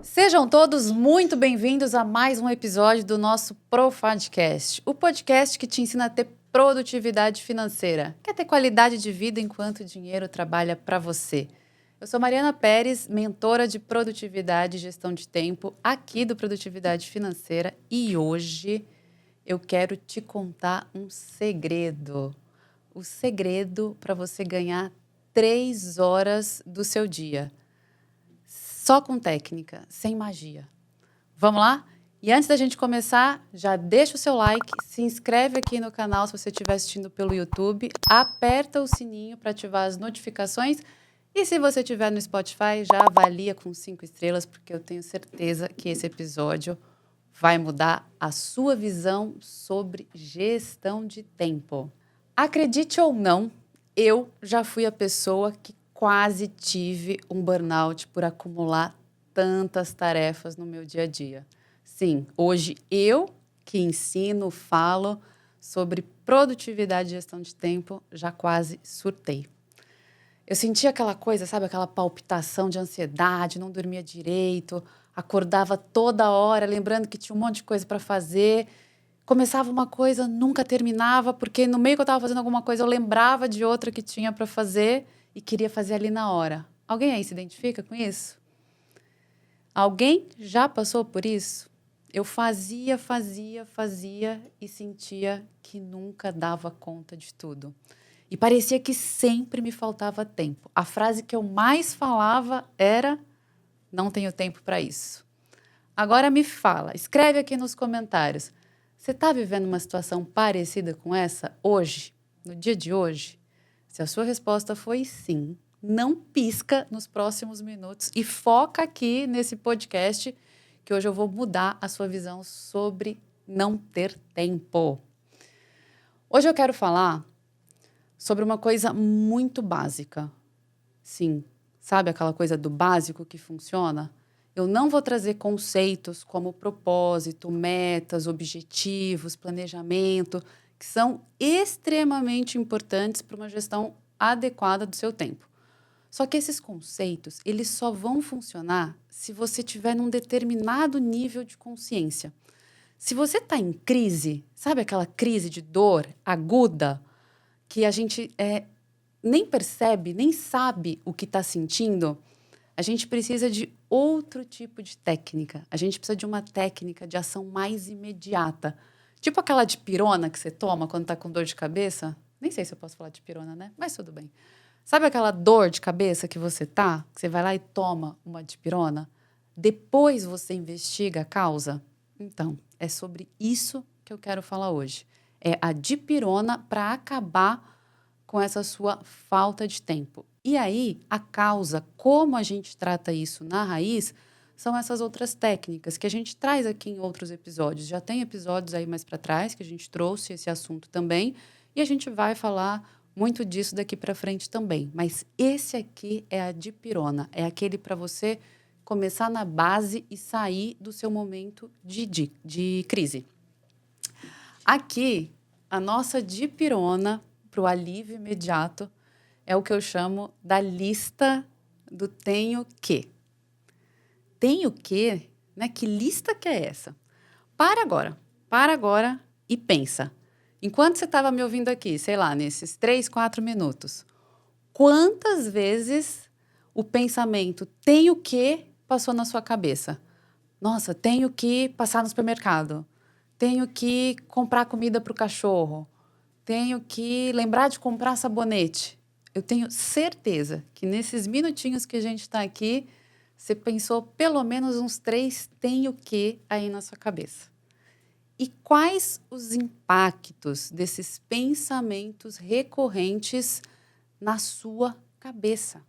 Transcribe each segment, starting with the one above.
Sejam todos muito bem-vindos a mais um episódio do nosso Profadcast, o podcast que te ensina a ter produtividade financeira. Quer ter qualidade de vida enquanto o dinheiro trabalha para você? Eu sou Mariana Pérez, mentora de produtividade e gestão de tempo aqui do Produtividade Financeira, e hoje eu quero te contar um segredo. O segredo para você ganhar 3 horas do seu dia. Só com técnica, sem magia. Vamos lá? E antes da gente começar, já deixa o seu like, se inscreve aqui no canal se você estiver assistindo pelo YouTube, aperta o sininho para ativar as notificações e se você estiver no Spotify, já avalia com 5 estrelas, porque eu tenho certeza que esse episódio vai mudar a sua visão sobre gestão de tempo. Acredite ou não, eu já fui a pessoa que quase tive um burnout por acumular tantas tarefas no meu dia a dia. Sim, hoje eu que ensino, falo sobre produtividade e gestão de tempo, já quase surtei. Eu sentia aquela coisa, sabe, aquela palpitação de ansiedade, não dormia direito, acordava toda hora, lembrando que tinha um monte de coisa para fazer. Começava uma coisa, nunca terminava, porque no meio que eu estava fazendo alguma coisa, eu lembrava de outra que tinha para fazer e queria fazer ali na hora. Alguém aí se identifica com isso? Alguém já passou por isso? Eu fazia e sentia que nunca dava conta de tudo. E parecia que sempre me faltava tempo. A frase que eu mais falava era: não tenho tempo para isso. Agora me fala, escreve aqui nos comentários. Você está vivendo uma situação parecida com essa hoje, no dia de hoje? Se a sua resposta foi sim, não pisca nos próximos minutos e foca aqui nesse podcast, que hoje eu vou mudar a sua visão sobre não ter tempo. Hoje eu quero falar sobre uma coisa muito básica. Sim, sabe aquela coisa do básico que funciona? Eu não vou trazer conceitos como propósito, metas, objetivos, planejamento, que são extremamente importantes para uma gestão adequada do seu tempo. Só que esses conceitos, eles só vão funcionar se você tiver num determinado nível de consciência. Se você está em crise, sabe aquela crise de dor aguda, que a gente nem percebe, nem sabe o que está sentindo, a gente precisa de outro tipo de técnica. A gente precisa de uma técnica de ação mais imediata. Tipo aquela dipirona que você toma quando está com dor de cabeça. Nem sei se eu posso falar dipirona, né? Mas tudo bem. Sabe aquela dor de cabeça que você tá? Que você vai lá e toma uma dipirona? Depois você investiga a causa? Então, é sobre isso que eu quero falar hoje. É a dipirona para acabar com essa sua falta de tempo. E aí, a causa, como a gente trata isso na raiz, são essas outras técnicas que a gente traz aqui em outros episódios. Já tem episódios aí mais para trás que a gente trouxe esse assunto também, e a gente vai falar muito disso daqui para frente também. Mas esse aqui é a dipirona, é aquele para você começar na base e sair do seu momento de crise. Aqui, a nossa dipirona para o alívio imediato é o que eu chamo da lista do tenho que. Tenho que, né? Que lista que é essa? Para agora e pensa. Enquanto você estava me ouvindo aqui, sei lá, nesses 3, 4 minutos, quantas vezes o pensamento tenho que passou na sua cabeça? Nossa, tenho que passar no supermercado. Tenho que comprar comida para o cachorro. Tenho que lembrar de comprar sabonete. Eu tenho certeza que nesses minutinhos que a gente está aqui, você pensou pelo menos uns 3 tenho que aí na sua cabeça. E quais os impactos desses pensamentos recorrentes na sua cabeça?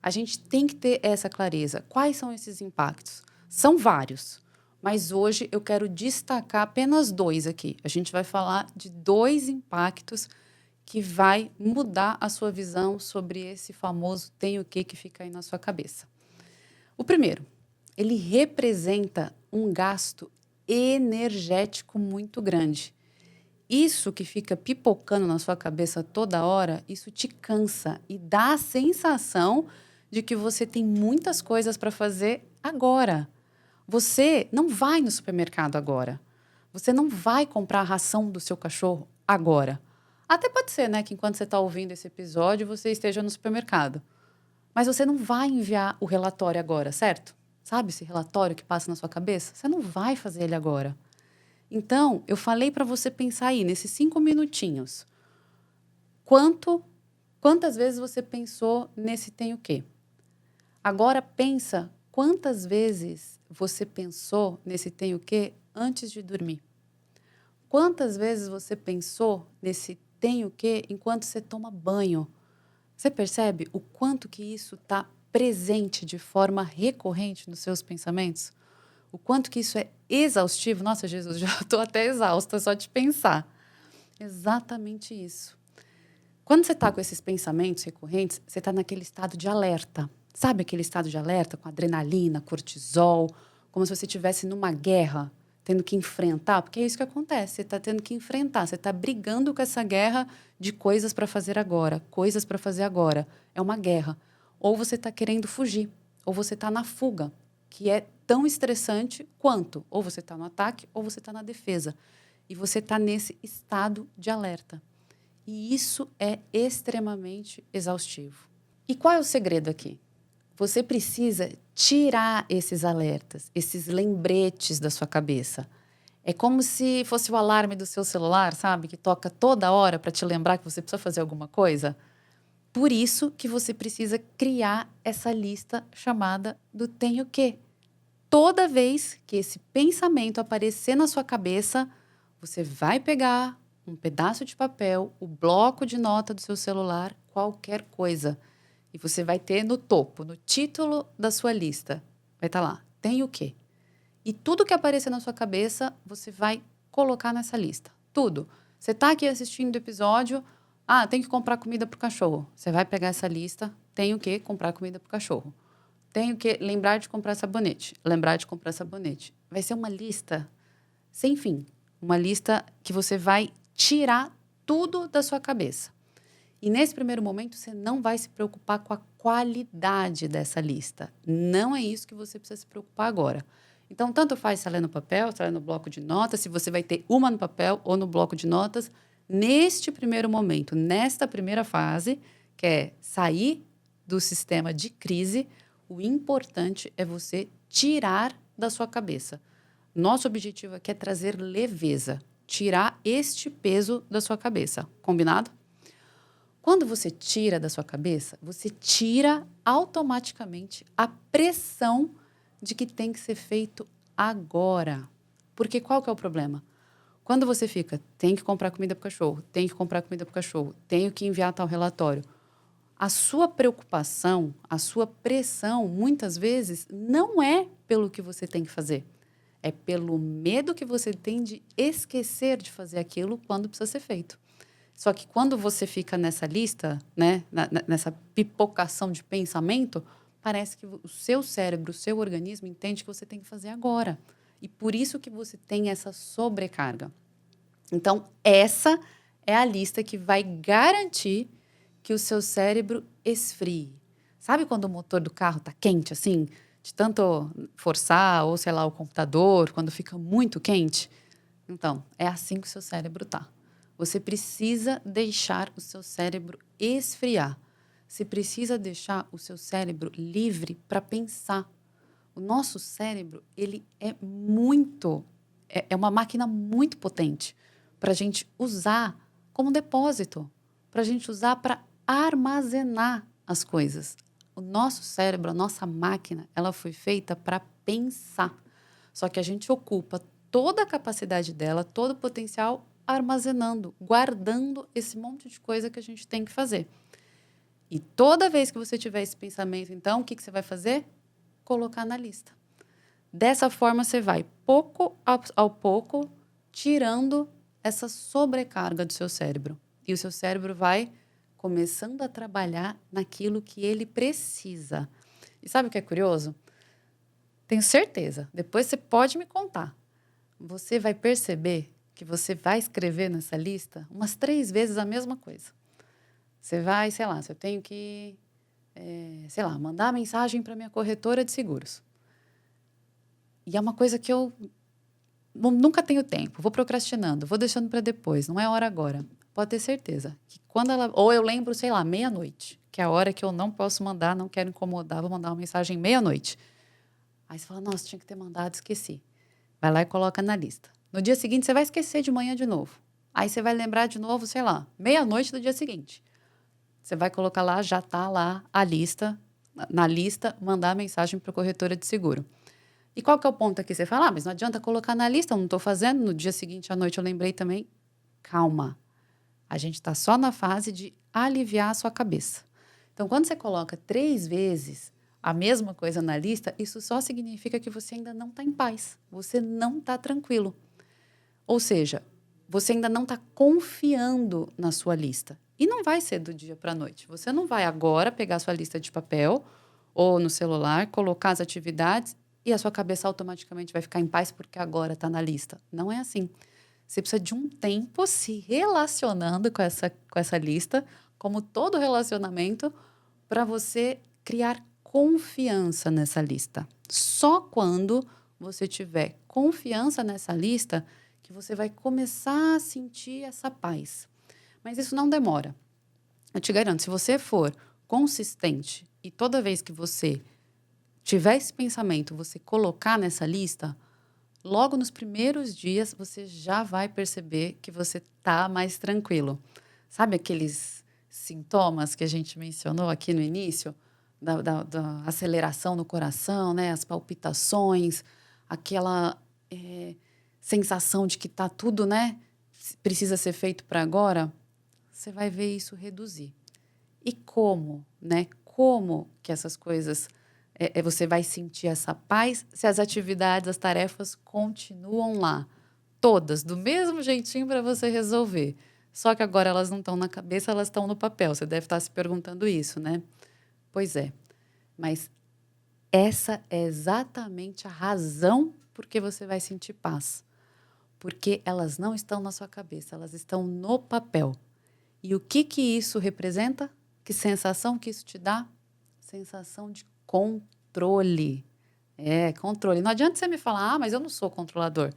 A gente tem que ter essa clareza. Quais são esses impactos? São vários, mas hoje eu quero destacar apenas 2 aqui. A gente vai falar de 2 impactos que vai mudar a sua visão sobre esse famoso tem o que fica aí na sua cabeça. O primeiro, ele representa um gasto energético muito grande. isso que fica pipocando na sua cabeça toda hora, isso te cansa e dá a sensação de que você tem muitas coisas para fazer agora. Você não vai no supermercado agora. Você não vai comprar a ração do seu cachorro agora. Até pode ser, né, que enquanto você está ouvindo esse episódio, você esteja no supermercado. Mas você não vai enviar o relatório agora, certo? Sabe esse relatório que passa na sua cabeça? Você não vai fazer ele agora. Então, eu falei para você pensar aí, nesses 5 minutinhos. Quantas vezes você pensou nesse tem o quê? Agora pensa quantas vezes você pensou nesse tem o quê antes de dormir. Quantas vezes você pensou nesse tem o quê enquanto você toma banho. Você percebe o quanto que isso está presente de forma recorrente nos seus pensamentos? O quanto que isso é exaustivo? Nossa, Jesus, já estou até exausta só de pensar. Exatamente isso. Quando você está com esses pensamentos recorrentes, você está naquele estado de alerta. Sabe aquele estado de alerta com adrenalina, cortisol, como se você estivesse numa guerra, tendo que enfrentar? Porque é isso que acontece, você está tendo que enfrentar, você está brigando com essa guerra de coisas para fazer agora, coisas para fazer agora. É uma guerra. Ou você está querendo fugir, ou você está na fuga, que é tão estressante quanto. Ou você está no ataque, ou você está na defesa. E você está nesse estado de alerta. E isso é extremamente exaustivo. E qual é o segredo aqui? Você precisa tirar esses alertas, esses lembretes da sua cabeça. É como se fosse o alarme do seu celular, sabe? Que toca toda hora para te lembrar que você precisa fazer alguma coisa. Por isso que você precisa criar essa lista chamada do tem o quê. Toda vez que esse pensamento aparecer na sua cabeça, você vai pegar um pedaço de papel, o bloco de nota do seu celular, qualquer coisa. E você vai ter no topo, no título da sua lista, vai estar lá, tem o quê? E tudo que aparecer na sua cabeça, você vai colocar nessa lista. Tudo. Você está aqui assistindo o episódio, tem que comprar comida para o cachorro. Você vai pegar essa lista, tem o quê? Comprar comida para o cachorro. Tem o quê? Lembrar de comprar sabonete. Lembrar de comprar sabonete. Vai ser uma lista sem fim. Uma lista que você vai tirar tudo da sua cabeça. E nesse primeiro momento, você não vai se preocupar com a qualidade dessa lista. Não é isso que você precisa se preocupar agora. Então, tanto faz se ela é no papel, se ela é no bloco de notas, se você vai ter uma no papel ou no bloco de notas. Neste primeiro momento, nesta primeira fase, que é sair do sistema de crise, o importante é você tirar da sua cabeça. Nosso objetivo aqui é trazer leveza, tirar este peso da sua cabeça. Combinado? Quando você tira da sua cabeça, você tira automaticamente a pressão de que tem que ser feito agora. Porque qual que é o problema? Quando você fica, tem que comprar comida para o cachorro, tem que comprar comida para o cachorro, tenho que enviar tal relatório. A sua preocupação, a sua pressão, muitas vezes, não é pelo que você tem que fazer. É pelo medo que você tem de esquecer de fazer aquilo quando precisa ser feito. Só que quando você fica nessa lista, né, nessa pipocação de pensamento, parece que o seu cérebro, o seu organismo entende que você tem que fazer agora. E por isso que você tem essa sobrecarga. Então, essa é a lista que vai garantir que o seu cérebro esfrie. Sabe quando o motor do carro está quente, assim, de tanto forçar, ou sei lá, o computador, quando fica muito quente? Então, é assim que o seu cérebro está. Você precisa deixar o seu cérebro esfriar. Você precisa deixar o seu cérebro livre para pensar. O nosso cérebro, ele é uma máquina muito potente para a gente usar como depósito, para a gente usar para armazenar as coisas. O nosso cérebro, a nossa máquina, ela foi feita para pensar. Só que a gente ocupa toda a capacidade dela, todo o potencial, armazenando, guardando esse monte de coisa que a gente tem que fazer. E toda vez que você tiver esse pensamento, então, o que você vai fazer? Colocar na lista. Dessa forma, você vai, pouco ao pouco, tirando essa sobrecarga do seu cérebro. E o seu cérebro vai começando a trabalhar naquilo que ele precisa. E sabe o que é curioso? Tenho certeza, depois você pode me contar. Você vai perceber que você vai escrever nessa lista umas 3 vezes a mesma coisa. Você vai, sei lá, se eu tenho que, mandar mensagem para minha corretora de seguros. E é uma coisa que eu nunca tenho tempo, vou procrastinando, vou deixando para depois, não é hora agora. Pode ter certeza que quando ela... Ou eu lembro, sei lá, meia-noite, que é a hora que eu não posso mandar, não quero incomodar, vou mandar uma mensagem meia-noite. Aí você fala, nossa, tinha que ter mandado, esqueci. Vai lá e coloca na lista. No dia seguinte, você vai esquecer de manhã de novo. Aí você vai lembrar de novo, sei lá, meia-noite do dia seguinte. Você vai colocar lá, já está lá a lista, na lista, mandar a mensagem para a corretora de seguro. E qual que é o ponto aqui? Você fala, mas não adianta colocar na lista, eu não estou fazendo. No dia seguinte, à noite, eu lembrei também. Calma. A gente está só na fase de aliviar a sua cabeça. Então, quando você coloca 3 vezes a mesma coisa na lista, isso só significa que você ainda não está em paz. Você não está tranquilo. Ou seja, você ainda não está confiando na sua lista. E não vai ser do dia para a noite. Você não vai agora pegar a sua lista de papel ou no celular, colocar as atividades e a sua cabeça automaticamente vai ficar em paz porque agora está na lista. Não é assim. Você precisa de um tempo se relacionando com essa lista, como todo relacionamento, para você criar confiança nessa lista. Só quando você tiver confiança nessa lista que você vai começar a sentir essa paz. Mas isso não demora. Eu te garanto, se você for consistente e toda vez que você tiver esse pensamento, você colocar nessa lista, logo nos primeiros dias, você já vai perceber que você está mais tranquilo. Sabe aqueles sintomas que a gente mencionou aqui no início? Da aceleração no coração, né? As palpitações, aquela sensação de que está tudo, né? Precisa ser feito para agora. Você vai ver isso reduzir. E como, né? Como que essas coisas... você vai sentir essa paz se as atividades, as tarefas continuam lá. Todas, do mesmo jeitinho para você resolver. Só que agora elas não estão na cabeça, elas estão no papel. Você deve estar se perguntando isso, né? Pois é. Mas essa é exatamente a razão por que você vai sentir paz. Porque elas não estão na sua cabeça, elas estão no papel. E o que isso representa? Que sensação que isso te dá? Sensação de controle. Controle. Não adianta você me falar, mas eu não sou controlador.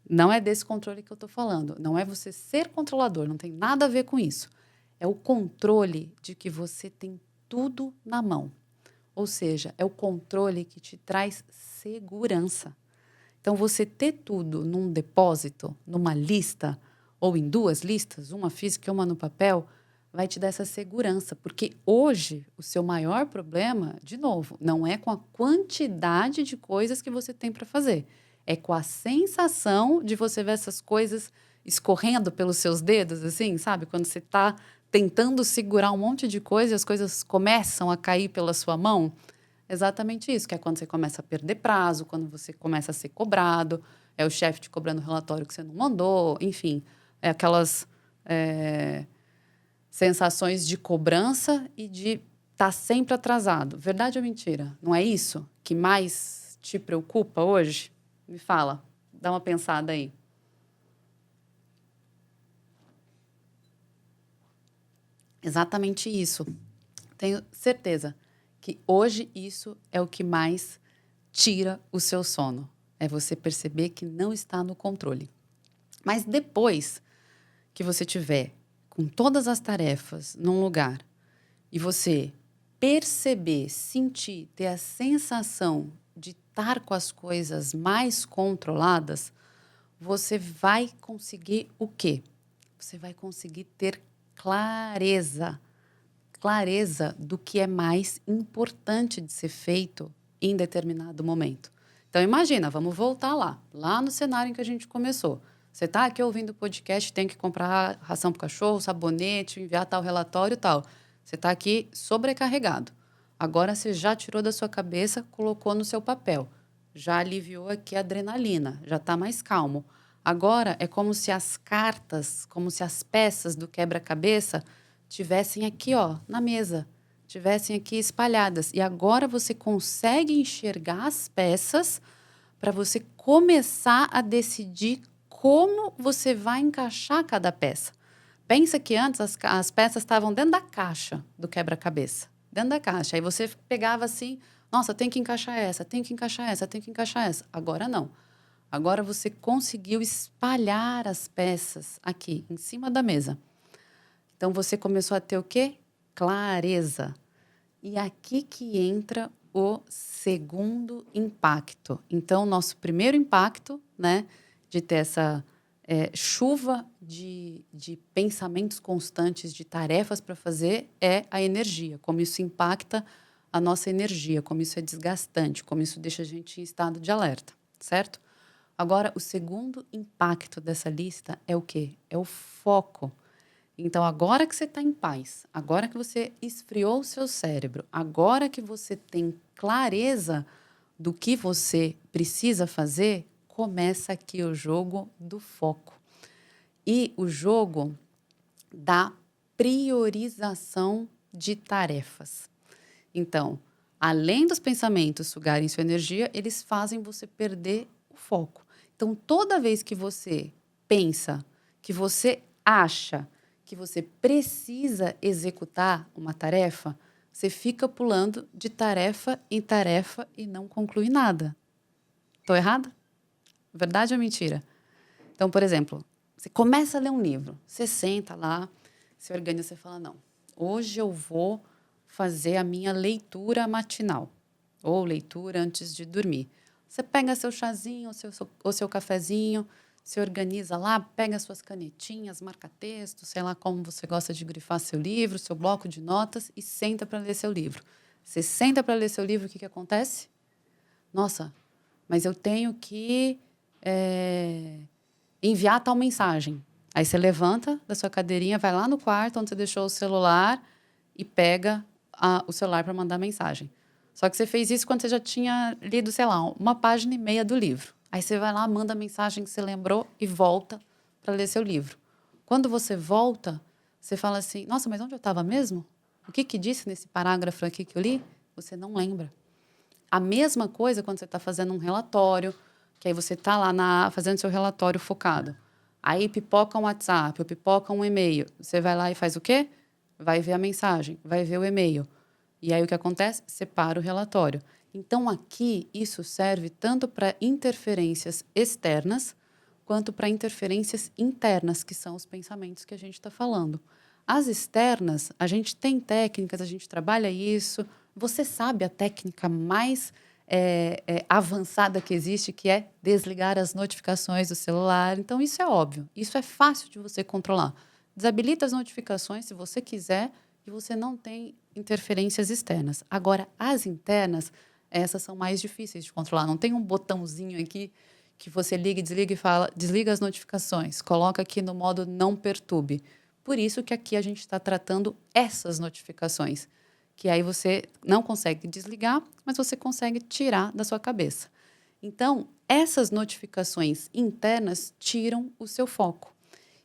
Não é desse controle que eu estou falando. Não é você ser controlador, não tem nada a ver com isso. É o controle de que você tem tudo na mão. Ou seja, é o controle que te traz segurança. Então, você ter tudo num depósito, numa lista, ou em 2 listas, uma física e uma no papel, vai te dar essa segurança. Porque hoje, o seu maior problema, de novo, não é com a quantidade de coisas que você tem para fazer. É com a sensação de você ver essas coisas escorrendo pelos seus dedos, assim, sabe? Quando você está tentando segurar um monte de coisa e as coisas começam a cair pela sua mão. Exatamente isso, que é quando você começa a perder prazo, quando você começa a ser cobrado, é o chefe te cobrando relatório que você não mandou, enfim, é aquelas sensações de cobrança e de estar sempre atrasado. Verdade ou mentira? Não é isso que mais te preocupa hoje? Me fala, dá uma pensada aí. Exatamente isso. Tenho certeza que hoje isso é o que mais tira o seu sono. É você perceber que não está no controle. Mas depois que você tiver com todas as tarefas num lugar e você perceber, sentir, ter a sensação de estar com as coisas mais controladas, você vai conseguir o quê? Você vai conseguir ter clareza do que é mais importante de ser feito em determinado momento. Então, imagina, vamos voltar lá no cenário em que a gente começou. Você está aqui ouvindo o podcast, tem que comprar ração para o cachorro, sabonete, enviar tal relatório e tal. Você está aqui sobrecarregado. Agora você já tirou da sua cabeça, colocou no seu papel. Já aliviou aqui a adrenalina, já está mais calmo. Agora é como se as cartas, como se as peças do quebra-cabeça tivessem aqui, ó, na mesa, tivessem aqui espalhadas. E agora você consegue enxergar as peças para você começar a decidir como você vai encaixar cada peça. Pensa que antes as peças estavam dentro da caixa do quebra-cabeça. Dentro da caixa. Aí você pegava assim, nossa, tem que encaixar essa, tem que encaixar essa, tem que encaixar essa. Agora não. Agora você conseguiu espalhar as peças aqui, em cima da mesa. Então você começou a ter o quê? Clareza. E aqui que entra o segundo impacto. Então, nosso primeiro impacto, né, de ter essa chuva de pensamentos constantes, de tarefas para fazer, é a energia. Como isso impacta a nossa energia, como isso é desgastante, como isso deixa a gente em estado de alerta, certo? Agora, o segundo impacto dessa lista é o quê? É o foco. Então, agora que você está em paz, agora que você esfriou o seu cérebro, agora que você tem clareza do que você precisa fazer, começa aqui o jogo do foco. E o jogo da priorização de tarefas. Então, além dos pensamentos sugarem sua energia, eles fazem você perder o foco. Então, toda vez que você pensa, que você acha que você precisa executar uma tarefa, você fica pulando de tarefa em tarefa e não conclui nada. Estou errada? Verdade ou mentira? Então, por exemplo, você começa a ler um livro, você senta lá, se organiza, você fala, não, hoje eu vou fazer a minha leitura matinal, ou leitura antes de dormir. Você pega seu chazinho, ou seu cafezinho, se organiza lá, pega suas canetinhas, marca texto, sei lá como você gosta de grifar seu livro, seu bloco de notas e senta para ler seu livro. Você senta para ler seu livro, o que acontece? Nossa, mas eu tenho que enviar tal mensagem. Aí você levanta da sua cadeirinha, vai lá no quarto onde você deixou o celular e pega o celular para mandar mensagem. Só que você fez isso quando você já tinha lido, sei lá, uma página e meia do livro. Aí você vai lá, manda a mensagem que você lembrou e volta para ler seu livro. Quando você volta, você fala assim, nossa, mas onde eu estava mesmo? O que disse nesse parágrafo aqui que eu li? Você não lembra. A mesma coisa quando você está fazendo um relatório, que aí você está lá fazendo seu relatório focado. Aí pipoca um WhatsApp, ou pipoca um e-mail. Você vai lá e faz o quê? Vai ver a mensagem, vai ver o e-mail. E aí o que acontece? Separa o relatório. Então, aqui, isso serve tanto para interferências externas quanto para interferências internas, que são os pensamentos que a gente está falando. As externas, a gente tem técnicas, a gente trabalha isso. Você sabe a técnica mais avançada que existe, que é desligar as notificações do celular. Então, isso é óbvio. Isso é fácil de você controlar. Desabilita as notificações se você quiser e você não tem interferências externas. Agora, as internas, essas são mais difíceis de controlar. Não tem um botãozinho aqui que você liga e desliga e fala, desliga as notificações, coloca aqui no modo não perturbe. Por isso que aqui a gente está tratando essas notificações, que aí você não consegue desligar, mas você consegue tirar da sua cabeça. Então, essas notificações internas tiram o seu foco.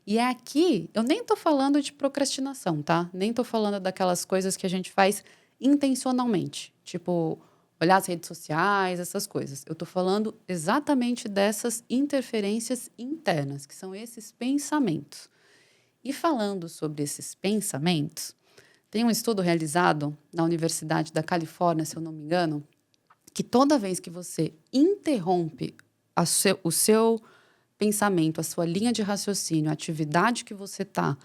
E é aqui, eu nem estou falando de procrastinação, tá? Nem estou falando daquelas coisas que a gente faz intencionalmente, tipo olhar as redes sociais, essas coisas. Eu estou falando exatamente dessas interferências internas, que são esses pensamentos. E falando sobre esses pensamentos, tem um estudo realizado na Universidade da Califórnia, se eu não me engano, que toda vez que você interrompe o seu pensamento, a sua linha de raciocínio, a atividade que você está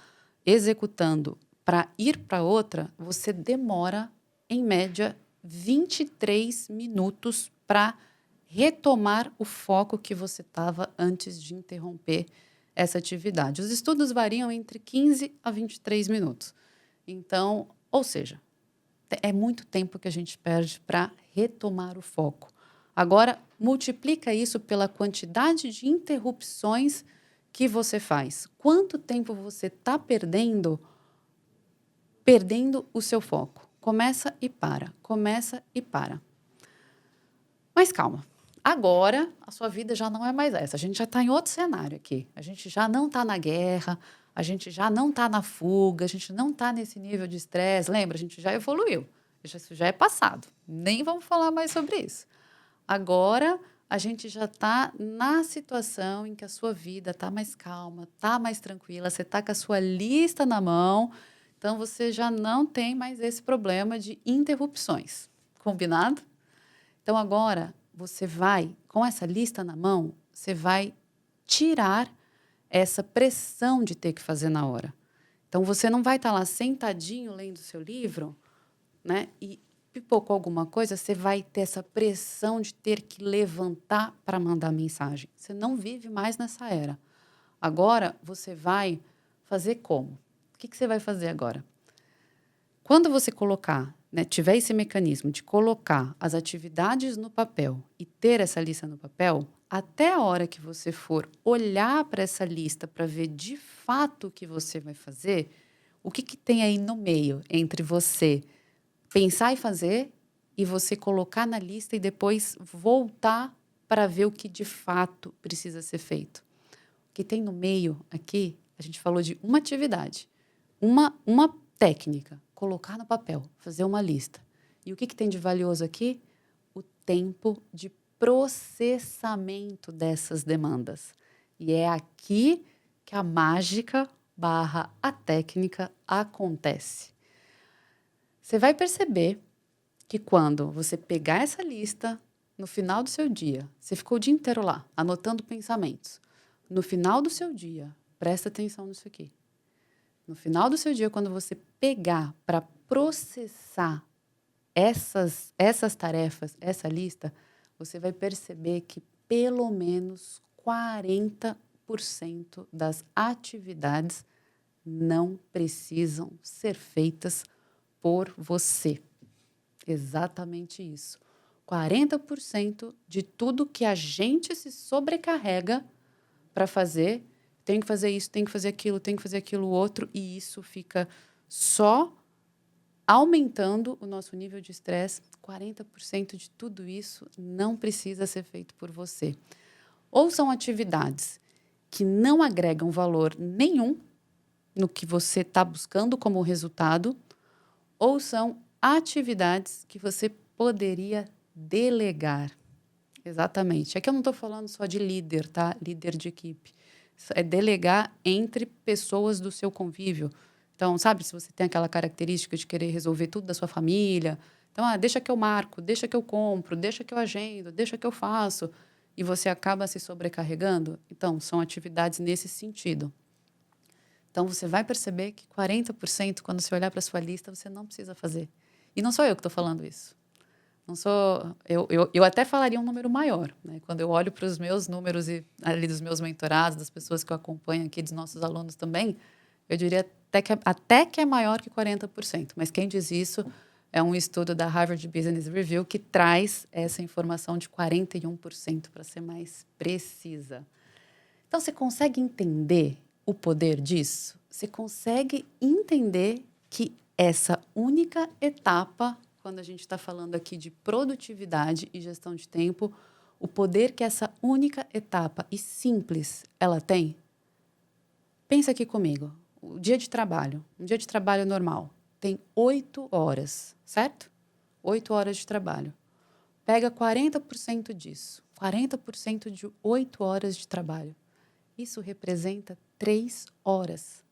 executando para ir para outra, você demora, em média, 23 minutos para retomar o foco que você estava antes de interromper essa atividade. Os estudos variam entre 15 a 23 minutos. Então, ou seja, é muito tempo que a gente perde para retomar o foco. Agora, multiplica isso pela quantidade de interrupções que você faz. Quanto tempo você está perdendo o seu foco? Começa e para, começa e para. Mas calma. Agora, a sua vida já não é mais essa. A gente já está em outro cenário aqui. A gente já não está na guerra, a gente já não está na fuga, a gente não está nesse nível de estresse. Lembra, a gente já evoluiu. Isso já é passado. Nem vamos falar mais sobre isso. Agora, a gente já está na situação em que a sua vida está mais calma, está mais tranquila, você está com a sua lista na mão, então você já não tem mais esse problema de interrupções. Combinado? Então agora você vai, com essa lista na mão, você vai tirar essa pressão de ter que fazer na hora. Então você não vai estar lá sentadinho lendo o seu livro, né? E pipocou alguma coisa, você vai ter essa pressão de ter que levantar para mandar mensagem. Você não vive mais nessa era. Agora, você vai fazer como? O que você vai fazer agora? Quando você colocar, né, tiver esse mecanismo de colocar as atividades no papel e ter essa lista no papel, até a hora que você for olhar para essa lista para ver de fato o que você vai fazer, o que tem aí no meio entre você pensar e fazer e você colocar na lista e depois voltar para ver o que de fato precisa ser feito. O que tem no meio aqui, a gente falou de uma atividade, uma técnica, colocar no papel, fazer uma lista. E o que tem de valioso aqui? O tempo de processamento dessas demandas. E é aqui que a mágica / a técnica acontece. Você vai perceber que quando você pegar essa lista, no final do seu dia, você ficou o dia inteiro lá, anotando pensamentos. No final do seu dia, presta atenção nisso aqui. No final do seu dia, quando você pegar para processar essas tarefas, essa lista, você vai perceber que pelo menos 40% das atividades não precisam ser feitas por você. Exatamente isso. 40% de tudo que a gente se sobrecarrega para fazer, tem que fazer isso, tem que fazer aquilo, tem que fazer aquilo outro, e isso fica só aumentando o nosso nível de estresse. 40% de tudo isso não precisa ser feito por você. Ou são atividades que não agregam valor nenhum no que você está buscando como resultado, ou são atividades que você poderia delegar. Exatamente. É que eu não estou falando só de líder, tá? Líder de equipe. É delegar entre pessoas do seu convívio. Então, sabe, se você tem aquela característica de querer resolver tudo da sua família, então, deixa que eu marco, deixa que eu compro, deixa que eu agendo, deixa que eu faço, e você acaba se sobrecarregando. Então, são atividades nesse sentido. Então, você vai perceber que 40%, quando você olhar para a sua lista, você não precisa fazer. E não sou eu que estou falando isso. Não sou, eu até falaria um número maior, né? Quando eu olho para os meus números e ali dos meus mentorados, das pessoas que eu acompanho aqui, dos nossos alunos também, eu diria até que é maior que 40%. Mas quem diz isso é um estudo da Harvard Business Review que traz essa informação de 41%, para ser mais precisa. Então, você consegue entender o poder disso? Você consegue entender que essa única etapa, quando a gente está falando aqui de produtividade e gestão de tempo, o poder que essa única etapa e simples ela tem? Pensa aqui comigo. O dia de trabalho, um dia de trabalho normal, tem 8 horas, certo? 8 horas de trabalho. Pega 40% disso. 40% de 8 horas de trabalho. Isso representa 3 horas.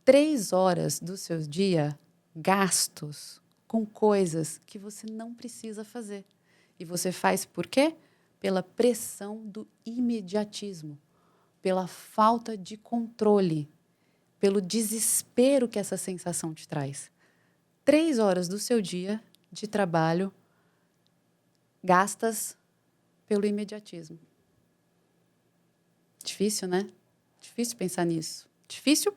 3 horas do seu dia gastos com coisas que você não precisa fazer. E você faz por quê? Pela pressão do imediatismo, pela falta de controle, pelo desespero que essa sensação te traz. 3 horas do seu dia de trabalho gastas pelo imediatismo. Difícil, né? Difícil pensar nisso. Difícil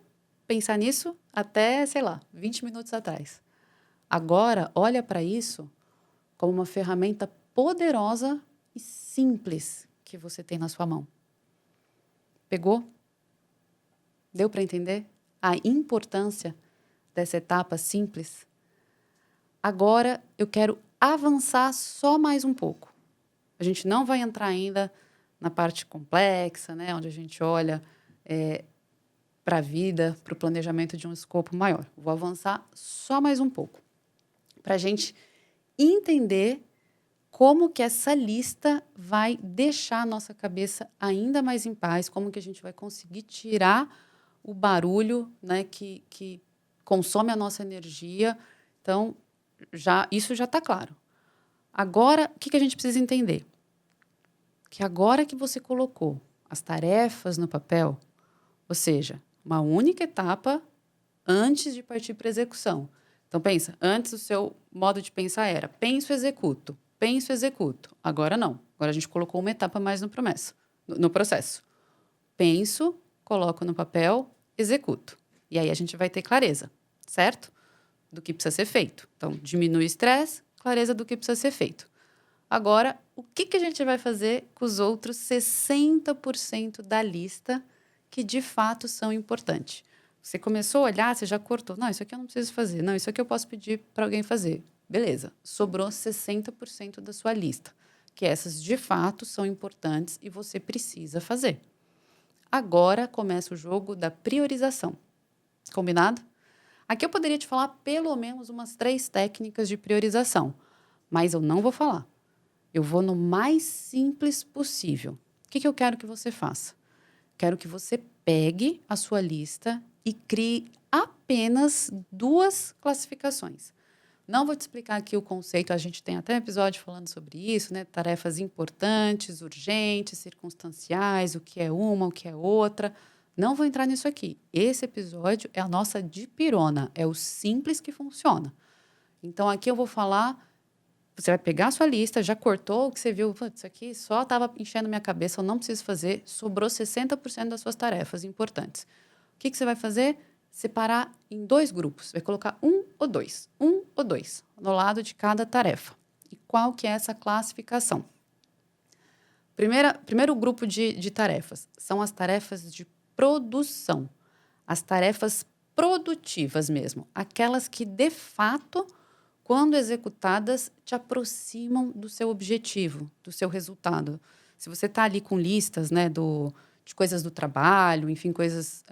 pensar nisso até, 20 minutos atrás. Agora, olha para isso como uma ferramenta poderosa e simples que você tem na sua mão. Pegou? Deu para entender a importância dessa etapa simples? Agora, eu quero avançar só mais um pouco. A gente não vai entrar ainda na parte complexa, né, onde a gente olha para a vida, para o planejamento de um escopo maior. Vou avançar só mais um pouco, para a gente entender como que essa lista vai deixar a nossa cabeça ainda mais em paz, como que a gente vai conseguir tirar o barulho, né, que consome a nossa energia. Então, isso já está claro. Agora, o que a gente precisa entender? Que agora que você colocou as tarefas no papel, ou seja, uma única etapa antes de partir para a execução. Então, pensa, antes o seu modo de pensar era penso, executo, penso, executo. Agora não. Agora a gente colocou uma etapa mais no processo. Penso, coloco no papel, executo. E aí a gente vai ter clareza, certo? Do que precisa ser feito. Então, diminui o estresse, clareza do que precisa ser feito. Agora, o que a gente vai fazer com os outros 60% da lista que de fato são importantes? Você começou a olhar, você já cortou. Não, isso aqui eu não preciso fazer. Não, isso aqui eu posso pedir para alguém fazer. Beleza, sobrou 60% da sua lista, que essas de fato são importantes e você precisa fazer. Agora começa o jogo da priorização. Combinado? Aqui eu poderia te falar pelo menos umas 3 técnicas de priorização, mas eu não vou falar. Eu vou no mais simples possível. O que eu quero que você faça? Quero que você pegue a sua lista e crie apenas 2 classificações. Não vou te explicar aqui o conceito, a gente tem até episódio falando sobre isso, né? Tarefas importantes, urgentes, circunstanciais, o que é uma, o que é outra. Não vou entrar nisso aqui. Esse episódio é a nossa dipirona, é o simples que funciona. Então, aqui eu vou falar, você vai pegar a sua lista, já cortou o que você viu, isso aqui só estava enchendo minha cabeça, eu não preciso fazer, sobrou 60% das suas tarefas importantes. O que você vai fazer? Separar em 2 grupos. Vai colocar um ou dois no lado de cada tarefa. E qual que é essa classificação? Primeiro grupo de tarefas são as tarefas de produção. As tarefas produtivas mesmo. Aquelas que, de fato, quando executadas, te aproximam do seu objetivo, do seu resultado. Se você está ali com listas, né, de coisas do trabalho, enfim, coisas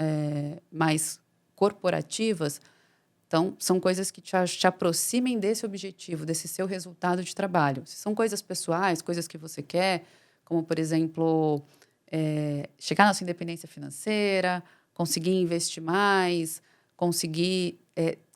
mais corporativas, então, são coisas que te aproximem desse objetivo, desse seu resultado de trabalho. Se são coisas pessoais, coisas que você quer, como, por exemplo, chegar na sua independência financeira, conseguir investir mais, conseguir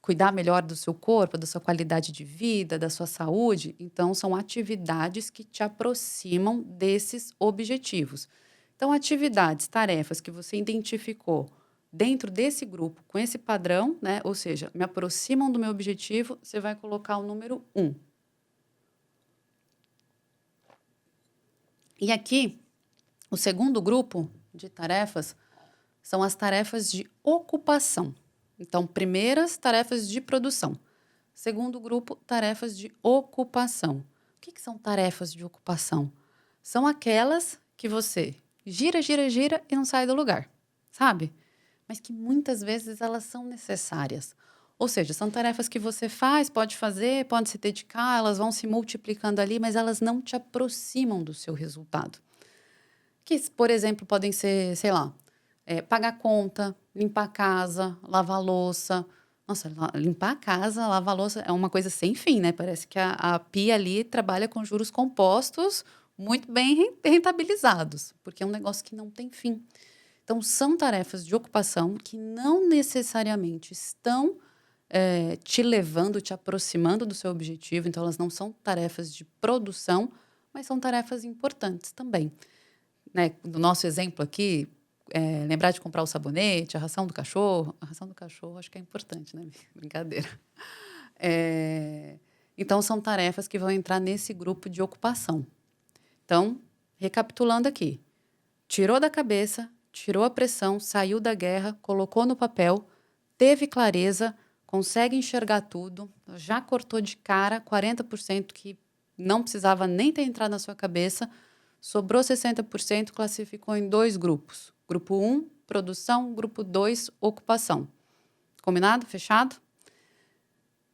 cuidar melhor do seu corpo, da sua qualidade de vida, da sua saúde. Então, são atividades que te aproximam desses objetivos. Então, atividades, tarefas que você identificou dentro desse grupo, com esse padrão, né? Ou seja, me aproximam do meu objetivo, você vai colocar o número 1. E aqui, o segundo grupo de tarefas são as tarefas de ocupação. Então, primeiras, tarefas de produção. Segundo grupo, tarefas de ocupação. O que são tarefas de ocupação? São aquelas que você gira e não sai do lugar, sabe? Mas que muitas vezes elas são necessárias. Ou seja, são tarefas que você faz, pode fazer, pode se dedicar, elas vão se multiplicando ali, mas elas não te aproximam do seu resultado. Que, por exemplo, podem ser, sei lá, pagar conta, limpar a casa, lavar a louça. Nossa, limpar a casa, lavar a louça é uma coisa sem fim, né? Parece que a pia ali trabalha com juros compostos muito bem rentabilizados, porque é um negócio que não tem fim. Então, são tarefas de ocupação que não necessariamente estão te levando, te aproximando do seu objetivo. Então, elas não são tarefas de produção, mas são tarefas importantes também. Né? No nosso exemplo aqui, lembrar de comprar o sabonete, a ração do cachorro. A ração do cachorro acho que é importante, né? Brincadeira. Então, são tarefas que vão entrar nesse grupo de ocupação. Então, recapitulando aqui. Tirou da cabeça, tirou a pressão, saiu da guerra, colocou no papel, teve clareza, consegue enxergar tudo, já cortou de cara 40% que não precisava nem ter entrado na sua cabeça, sobrou 60%, classificou em 2 grupos. Grupo 1, produção, grupo 2, ocupação. Combinado? Fechado?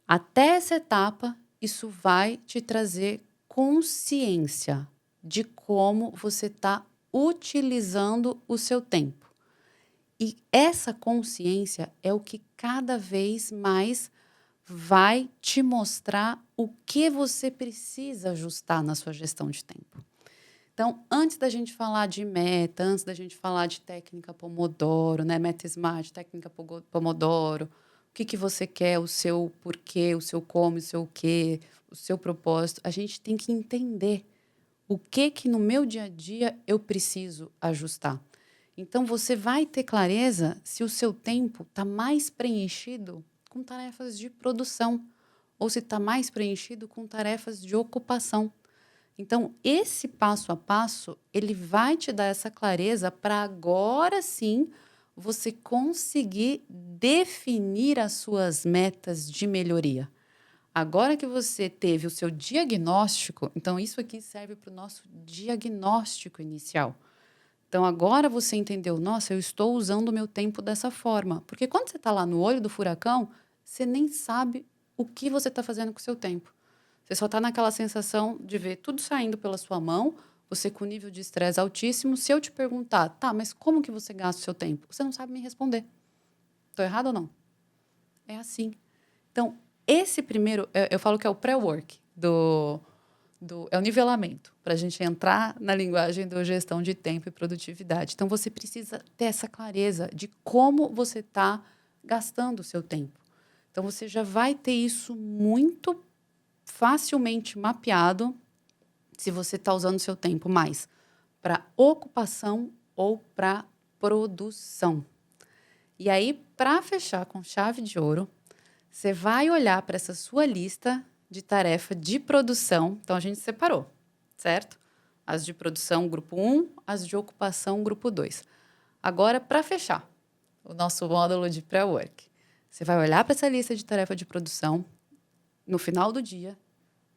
Até essa etapa, isso vai te trazer consciência de como você está utilizando o seu tempo. E essa consciência é o que cada vez mais vai te mostrar o que você precisa ajustar na sua gestão de tempo. Então, antes da gente falar de meta, antes da gente falar de técnica Pomodoro, né? Meta Smart, técnica Pomodoro, o que você quer, o seu porquê, o seu como, o seu quê, o seu propósito, a gente tem que entender o que no meu dia a dia eu preciso ajustar. Então, você vai ter clareza se o seu tempo está mais preenchido com tarefas de produção ou se está mais preenchido com tarefas de ocupação. Então, esse passo a passo, ele vai te dar essa clareza para agora sim você conseguir definir as suas metas de melhoria. Agora que você teve o seu diagnóstico, então isso aqui serve para o nosso diagnóstico inicial. Então, agora você entendeu, nossa, eu estou usando o meu tempo dessa forma. Porque quando você está lá no olho do furacão, você nem sabe o que você está fazendo com o seu tempo. Você só está naquela sensação de ver tudo saindo pela sua mão, você com nível de estresse altíssimo. Se eu te perguntar, tá, mas como que você gasta o seu tempo? Você não sabe me responder. Estou errado ou não? É assim. Então, esse primeiro, eu falo que é o pré-work, é o nivelamento, para a gente entrar na linguagem da gestão de tempo e produtividade. Então, você precisa ter essa clareza de como você está gastando o seu tempo. Então, você já vai ter isso muito facilmente mapeado se você está usando o seu tempo mais para ocupação ou para produção. E aí, para fechar com chave de ouro, você vai olhar para essa sua lista de tarefa de produção. Então, a gente separou, certo? As de produção, grupo 1, as de ocupação, grupo 2. Agora, para fechar o nosso módulo de pré-work, você vai olhar para essa lista de tarefa de produção no final do dia,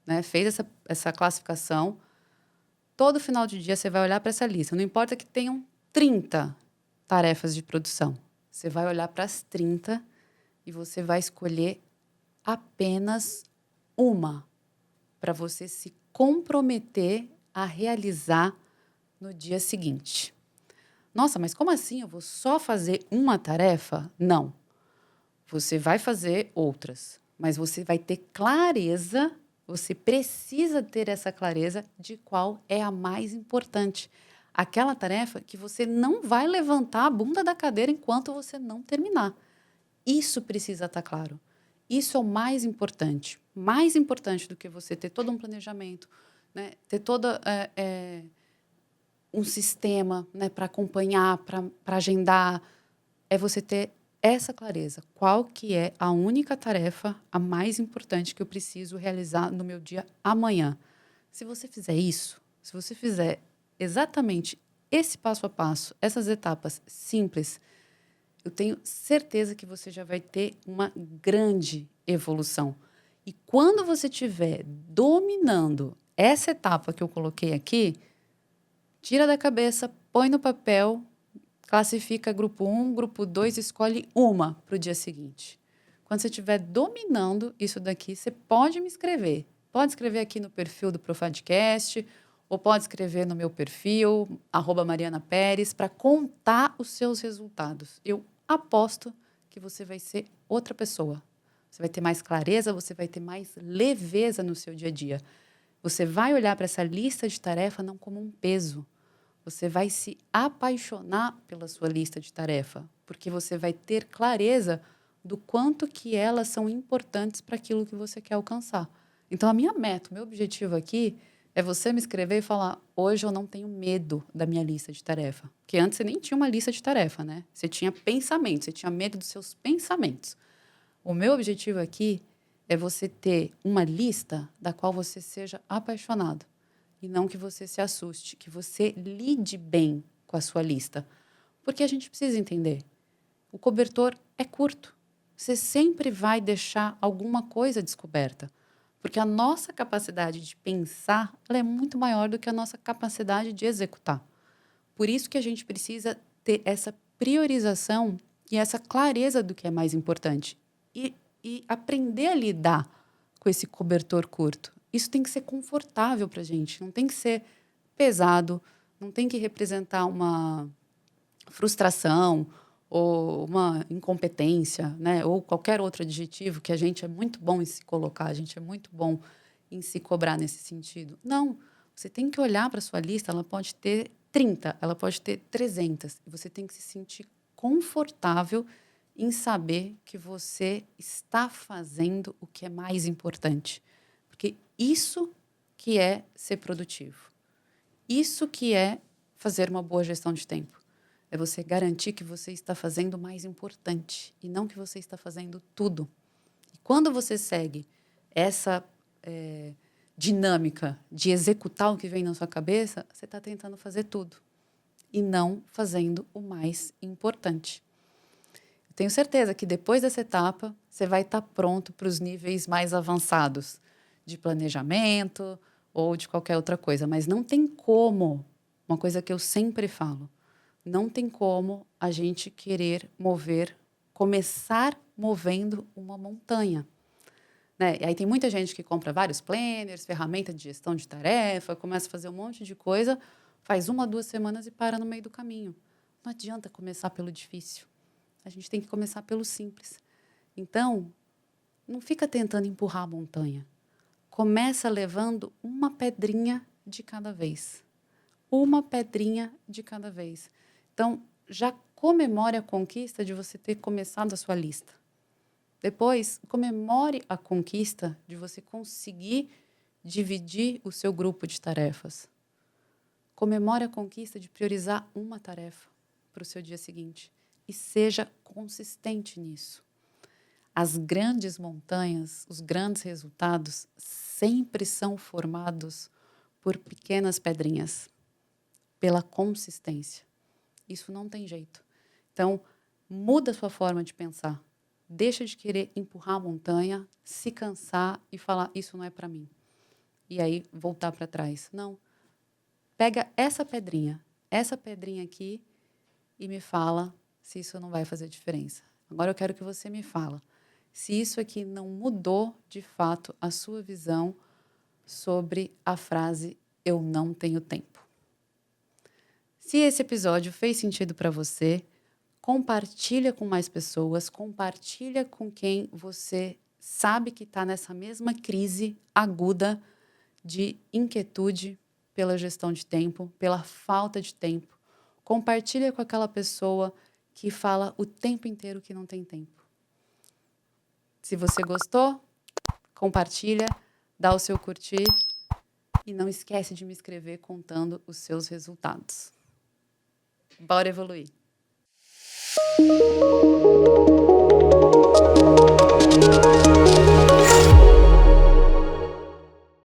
né? Fez essa classificação. Todo final de dia você vai olhar para essa lista. Não importa que tenham 30 tarefas de produção. Você vai olhar para as 30 e você vai escolher apenas uma para você se comprometer a realizar no dia seguinte. Nossa, mas como assim? Eu vou só fazer uma tarefa? Não. Você vai fazer outras, mas você vai ter clareza, você precisa ter essa clareza de qual é a mais importante. Aquela tarefa que você não vai levantar a bunda da cadeira enquanto você não terminar. Isso precisa estar claro. Isso é o mais importante. Mais importante do que você ter todo um planejamento, né? Ter todo um sistema, né, para acompanhar, para agendar. É você ter essa clareza. Qual que é a única tarefa, a mais importante que eu preciso realizar no meu dia amanhã? Se você fizer isso, se você fizer exatamente esse passo a passo, essas etapas simples, eu tenho certeza que você já vai ter uma grande evolução. E quando você estiver dominando essa etapa que eu coloquei aqui, tira da cabeça, põe no papel, classifica grupo 1, grupo 2, escolhe uma para o dia seguinte. Quando você estiver dominando isso daqui, você pode me escrever. Pode escrever aqui no perfil do Profadcast, ou pode escrever no meu perfil, @marianapérez, para contar os seus resultados. Eu aposto que você vai ser outra pessoa. Você vai ter mais clareza, você vai ter mais leveza no seu dia a dia. Você vai olhar para essa lista de tarefa não como um peso. Você vai se apaixonar pela sua lista de tarefa, porque você vai ter clareza do quanto que elas são importantes para aquilo que você quer alcançar. Então, a minha meta, o meu objetivo aqui é você me escrever e falar: hoje eu não tenho medo da minha lista de tarefa. Porque antes você nem tinha uma lista de tarefa, né? Você tinha pensamentos, você tinha medo dos seus pensamentos. O meu objetivo aqui é você ter uma lista da qual você seja apaixonado. E não que você se assuste, que você lide bem com a sua lista. Porque a gente precisa entender, o cobertor é curto. Você sempre vai deixar alguma coisa descoberta. Porque a nossa capacidade de pensar, ela é muito maior do que a nossa capacidade de executar. Por isso que a gente precisa ter essa priorização e essa clareza do que é mais importante. E aprender a lidar com esse cobertor curto. Isso tem que ser confortável para a gente, não tem que ser pesado, não tem que representar uma frustração ou uma incompetência, né? Ou qualquer outro adjetivo que a gente é muito bom em se colocar, a gente é muito bom em se cobrar nesse sentido. Não, você tem que olhar para a sua lista, ela pode ter 30, ela pode ter 300, e você tem que se sentir confortável em saber que você está fazendo o que é mais importante. Porque isso que é ser produtivo. Isso que é fazer uma boa gestão de tempo. É você garantir que você está fazendo o mais importante e não que você está fazendo tudo. E quando você segue essa dinâmica de executar o que vem na sua cabeça, você está tentando fazer tudo e não fazendo o mais importante. Eu tenho certeza que depois dessa etapa, você vai estar pronto para os níveis mais avançados de planejamento ou de qualquer outra coisa. Mas não tem como, uma coisa que eu sempre falo, não tem como a gente querer começar movendo uma montanha. Né? E aí tem muita gente que compra vários planners, ferramenta de gestão de tarefa, começa a fazer um monte de coisa, faz 1 ou 2 semanas e para no meio do caminho. Não adianta começar pelo difícil. A gente tem que começar pelo simples. Então, não fica tentando empurrar a montanha. Começa levando uma pedrinha de cada vez. Uma pedrinha de cada vez. Então, já comemore a conquista de você ter começado a sua lista. Depois, comemore a conquista de você conseguir dividir o seu grupo de tarefas. Comemore a conquista de priorizar uma tarefa para o seu dia seguinte. E seja consistente nisso. As grandes montanhas, os grandes resultados, sempre são formados por pequenas pedrinhas, pela consistência. Isso não tem jeito. Então, muda a sua forma de pensar. Deixa de querer empurrar a montanha, se cansar e falar, isso não é para mim. E aí, voltar para trás. Não. Pega essa pedrinha aqui e me fala se isso não vai fazer diferença. Agora eu quero que você me fala se isso aqui não mudou, de fato, a sua visão sobre a frase eu não tenho tempo. Se esse episódio fez sentido para você, compartilha com mais pessoas, compartilha com quem você sabe que está nessa mesma crise aguda de inquietude pela gestão de tempo, pela falta de tempo. Compartilha com aquela pessoa que fala o tempo inteiro que não tem tempo. Se você gostou, compartilha, dá o seu curtir e não esquece de me escrever contando os seus resultados. Bora evoluir!